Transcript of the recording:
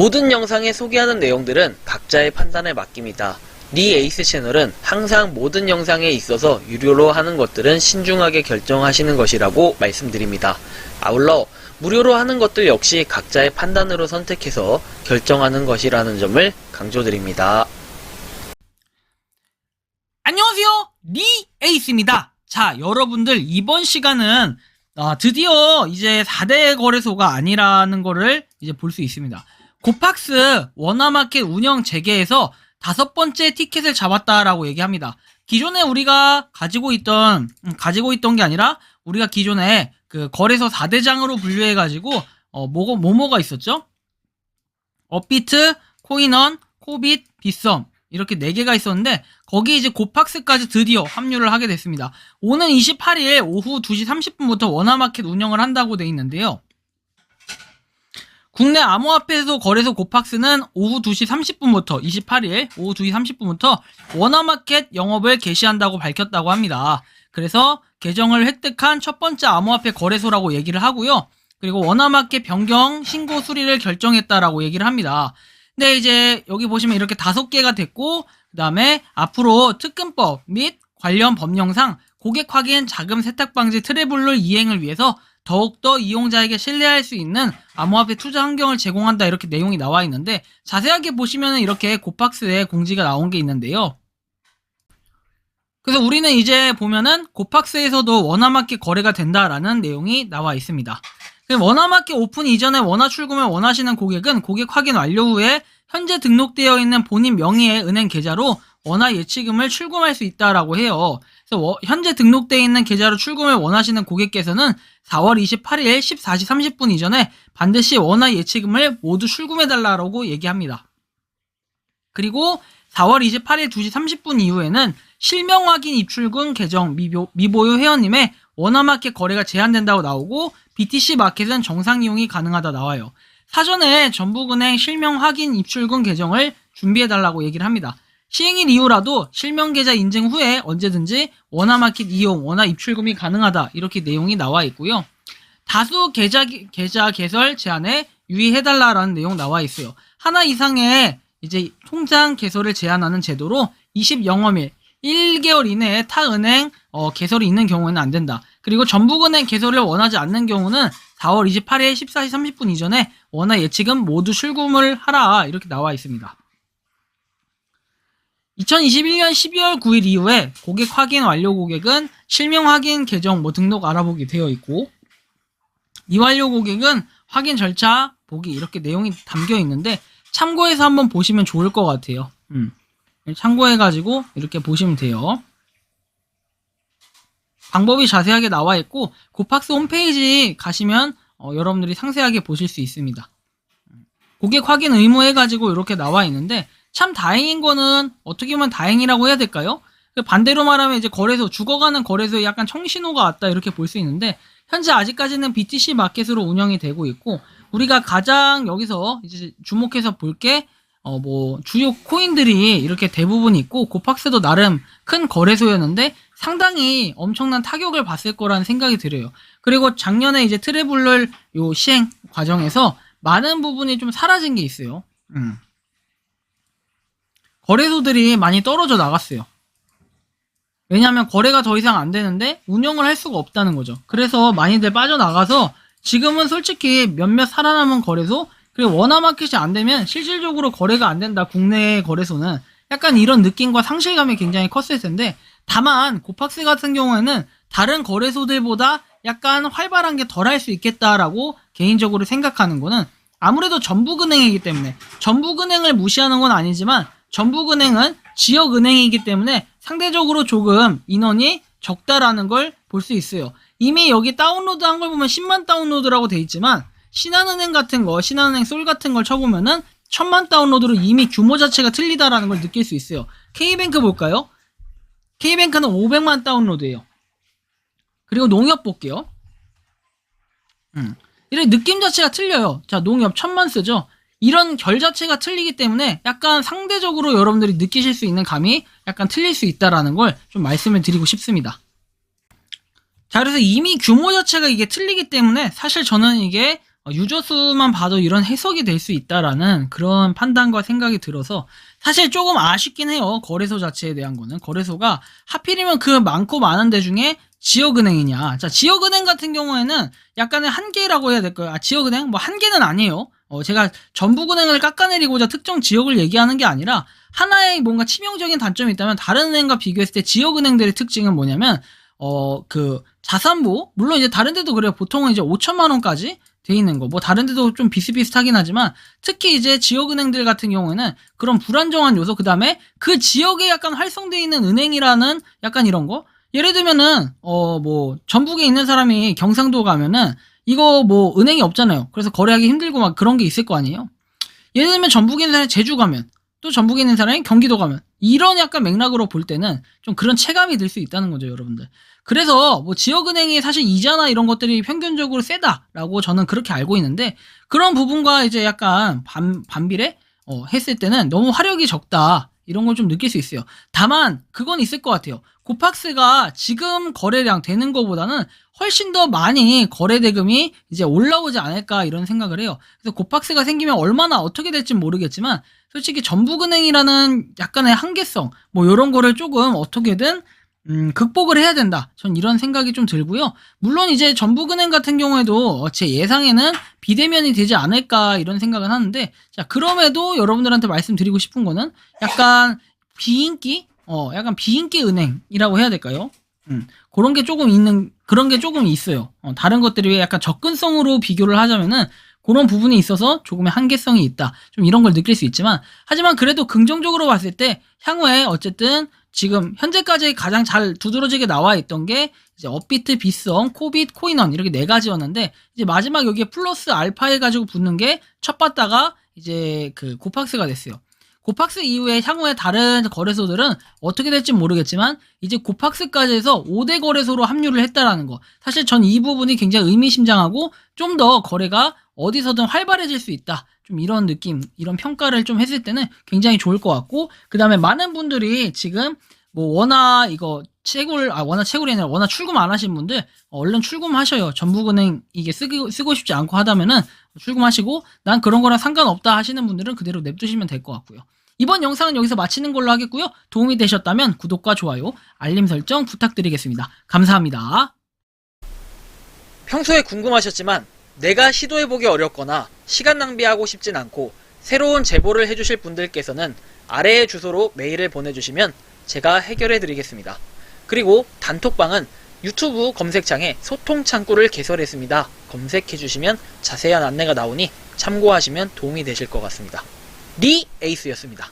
모든 영상에 소개하는 내용들은 각자의 판단에 맡깁니다. 니 에이스 채널은 항상 모든 영상에 있어서 유료로 하는 것들은 신중하게 결정하시는 것이라고 말씀드립니다. 아울러 무료로 하는 것들 역시 각자의 판단으로 선택해서 결정하는 것이라는 점을 강조드립니다. 안녕하세요, 니 에이스입니다. 자, 여러분들 이번 시간은 드디어 이제 4대 거래소가 아니라는 거를 이제 볼 수 있습니다. 고팍스 원화마켓 운영 재개에서 5번째 티켓을 잡았다라고 얘기합니다. 기존에 우리가 가지고 있던 게 아니라 우리가 기존에 그 거래소 4대장으로 분류해가지고 뭐가 있었죠? 업비트, 코인원, 코빗, 빗썸 이렇게 4개가 있었는데 거기에 이제 고팍스까지 드디어 합류를 하게 됐습니다. 오는 28일 오후 2시 30분부터 원화마켓 운영을 한다고 돼 있는데요. 국내 암호화폐소 거래소 고팍스는 오후 2시 30분부터 28일 오후 2시 30분부터 원화마켓 영업을 개시한다고 밝혔다고 합니다. 그래서 계정을 획득한 첫 번째 암호화폐 거래소라고 얘기를 하고요. 그리고 원화마켓 변경 신고 수리를 결정했다라고 얘기를 합니다. 근데 이제 여기 보시면 이렇게 5개가 됐고 그 다음에 앞으로 특근법 및 관련 법령상 고객 확인 자금 세탁 방지 트래블룰 이행을 위해서 더욱더 이용자에게 신뢰할 수 있는 암호화폐 투자 환경을 제공한다 이렇게 내용이 나와 있는데 자세하게 보시면 이렇게 고팍스에 공지가 나온 게 있는데요. 그래서 우리는 이제 보면은 고팍스에서도 원화마켓 거래가 된다라는 내용이 나와 있습니다. 원화마켓 오픈 이전에 원화 출금을 원하시는 고객은 고객 확인 완료 후에 현재 등록되어 있는 본인 명의의 은행 계좌로 원화 예치금을 출금할 수 있다라고 해요. 그래서 현재 등록되어 있는 계좌로 출금을 원하시는 고객께서는 4월 28일 14시 30분 이전에 반드시 원화 예치금을 모두 출금해달라고 얘기합니다. 그리고 4월 28일 2시 30분 이후에는 실명 확인 입출금 계정 미보유 회원님의 원화마켓 거래가 제한된다고 나오고 BTC 마켓은 정상 이용이 가능하다 나와요. 사전에 전북은행 실명 확인 입출금 계정을 준비해달라고 얘기를 합니다. 시행일 이후라도 실명 계좌 인증 후에 언제든지 원화마켓 이용, 원화 입출금이 가능하다 이렇게 내용이 나와 있고요. 다수 계좌 개설 제한에 유의해달라라는 내용 나와 있어요. 하나 이상의 이제 통장 개설을 제한하는 제도로 20영업일 1개월 이내에 타 은행 개설이 있는 경우에는 안 된다. 그리고 전북은행 개설을 원하지 않는 경우는 4월 28일 14시 30분 이전에 원화 예치금 모두 출금을 하라 이렇게 나와 있습니다. 2021년 12월 9일 이후에 고객 확인 완료 고객은 실명 확인 계정 등록 알아보기 되어 있고 미완료 고객은 확인 절차 보기 이렇게 내용이 담겨 있는데 참고해서 한번 보시면 좋을 것 같아요. 참고해가지고 이렇게 보시면 돼요. 방법이 자세하게 나와 있고 고팍스 홈페이지 가시면 여러분들이 상세하게 보실 수 있습니다. 고객 확인 의무 해가지고 이렇게 나와 있는데 참 다행인 거는 어떻게 보면 다행이라고 해야 될까요? 반대로 말하면 이제 거래소 죽어가는 거래소에 약간 청신호가 왔다 이렇게 볼 수 있는데 현재 아직까지는 BTC 마켓으로 운영이 되고 있고 우리가 가장 여기서 이제 주목해서 볼 게 주요 코인들이 이렇게 대부분 있고 고팍스도 나름 큰 거래소였는데 상당히 엄청난 타격을 봤을 거라는 생각이 들어요. 그리고 작년에 이제 트래블룰 요 시행 과정에서 많은 부분이 좀 사라진 게 있어요. 거래소들이 많이 떨어져 나갔어요. 왜냐하면 거래가 더 이상 안 되는데 운영을 할 수가 없다는 거죠. 그래서 많이들 빠져나가서 지금은 솔직히 몇몇 살아남은 거래소 그리고 원화마켓이 안 되면 실질적으로 거래가 안 된다. 국내 거래소는 약간 이런 느낌과 상실감이 굉장히 컸을 텐데 다만 고팍스 같은 경우에는 다른 거래소들보다 약간 활발한 게 덜 할 수 있겠다라고 개인적으로 생각하는 거는 아무래도 전북은행이기 때문에 전북은행을 무시하는 건 아니지만 전북은행은 지역은행이기 때문에 상대적으로 조금 인원이 적다라는 걸 볼 수 있어요. 이미 여기 다운로드 한 걸 보면 10만 다운로드라고 돼 있지만 신한은행 같은 거, 신한은행 솔 같은 걸 쳐보면은 1000만 다운로드로 이미 규모 자체가 틀리다라는 걸 느낄 수 있어요. K뱅크 볼까요? K뱅크는 500만 다운로드예요. 그리고 농협 볼게요. 이런 느낌 자체가 틀려요. 자, 농협 1000만 쓰죠. 이런 결 자체가 틀리기 때문에 약간 상대적으로 여러분들이 느끼실 수 있는 감이 약간 틀릴 수 있다라는 걸 좀 말씀을 드리고 싶습니다. 자, 그래서 이미 규모 자체가 이게 틀리기 때문에 사실 저는 이게 유저 수만 봐도 이런 해석이 될 수 있다라는 그런 판단과 생각이 들어서 사실 조금 아쉽긴 해요. 거래소 자체에 대한 거는. 거래소가 하필이면 그 많고 많은 데 중에 지역은행이냐. 자, 지역은행 같은 경우에는 약간의 한계라고 해야 될까요? 지역은행? 뭐 한계는 아니에요. 제가 전북은행을 깎아내리고자 특정 지역을 얘기하는 게 아니라 하나의 뭔가 치명적인 단점이 있다면 다른 은행과 비교했을 때 지역은행들의 특징은 뭐냐면 그 자산보, 물론 이제 다른 데도 그래요. 보통은 이제 5천만 원까지 돼 있는 거. 뭐 다른 데도 좀 비슷비슷하긴 하지만 특히 이제 지역은행들 같은 경우에는 그런 불안정한 요소, 그다음에 그 지역에 약간 활성돼 있는 은행이라는 약간 이런 거. 예를 들면은 뭐 전북에 있는 사람이 경상도 가면은 이거 뭐 은행이 없잖아요. 그래서 거래하기 힘들고 막 그런 게 있을 거 아니에요. 예를 들면 전북에 있는 사람이 제주 가면, 또 전북에 있는 사람이 경기도 가면, 이런 약간 맥락으로 볼 때는 좀 그런 체감이 들 수 있다는 거죠, 여러분들. 그래서 뭐 지역은행이 사실 이자나 이런 것들이 평균적으로 세다라고 저는 그렇게 알고 있는데, 그런 부분과 이제 약간 반비례 했을 때는 너무 화력이 적다, 이런 걸 좀 느낄 수 있어요. 다만 그건 있을 것 같아요. 고팍스가 지금 거래량 되는 것보다는 훨씬 더 많이 거래 대금이 이제 올라오지 않을까 이런 생각을 해요. 그래서 고팍스가 생기면 얼마나 어떻게 될지 모르겠지만 솔직히 전북은행이라는 약간의 한계성 뭐 이런 거를 조금 어떻게든 극복을 해야 된다. 전 이런 생각이 좀 들고요. 물론 이제 전북은행 같은 경우에도 제 예상에는 비대면이 되지 않을까 이런 생각은 하는데, 자, 그럼에도 여러분들한테 말씀드리고 싶은 거는 약간 비인기 은행이라고 해야 될까요? 그런 게 조금 그런 게 조금 있어요. 다른 것들이 약간 접근성으로 비교를 하자면은 그런 부분이 있어서 조금의 한계성이 있다. 좀 이런 걸 느낄 수 있지만, 하지만 그래도 긍정적으로 봤을 때 향후에 어쨌든 지금 현재까지 가장 잘 두드러지게 나와 있던 게 이제 업비트, 빗성, 코빗, 코인원 이렇게 네 가지였는데, 이제 마지막 여기에 플러스 알파 해가지고 붙는 게 첫 봤다가 이제 그 고팍스가 됐어요. 고팍스 이후에 향후에 다른 거래소들은 어떻게 될지 모르겠지만 이제 고팍스까지 해서 5대 거래소로 합류를 했다라는 거. 사실 전 이 부분이 굉장히 의미심장하고 좀 더 거래가 어디서든 활발해질 수 있다. 좀 이런 느낌, 이런 평가를 좀 했을 때는 굉장히 좋을 것 같고, 그 다음에 많은 분들이 지금 뭐 워낙 이거 워낙 채굴이 아니라 워낙 출금 안 하신 분들 얼른 출금하셔요. 전북은행 이게 쓰고 싶지 않고 하다면은 출금하시고, 난 그런 거랑 상관없다 하시는 분들은 그대로 냅두시면 될 것 같고요. 이번 영상은 여기서 마치는 걸로 하겠고요. 도움이 되셨다면 구독과 좋아요, 알림 설정 부탁드리겠습니다. 감사합니다. 평소에 궁금하셨지만 내가 시도해보기 어렵거나 시간 낭비하고 싶진 않고 새로운 제보를 해주실 분들께서는 아래의 주소로 메일을 보내주시면 제가 해결해드리겠습니다. 그리고 단톡방은 유튜브 검색창에 소통 창구를 개설했습니다. 검색해주시면 자세한 안내가 나오니 참고하시면 도움이 되실 것 같습니다. 리 에이스였습니다.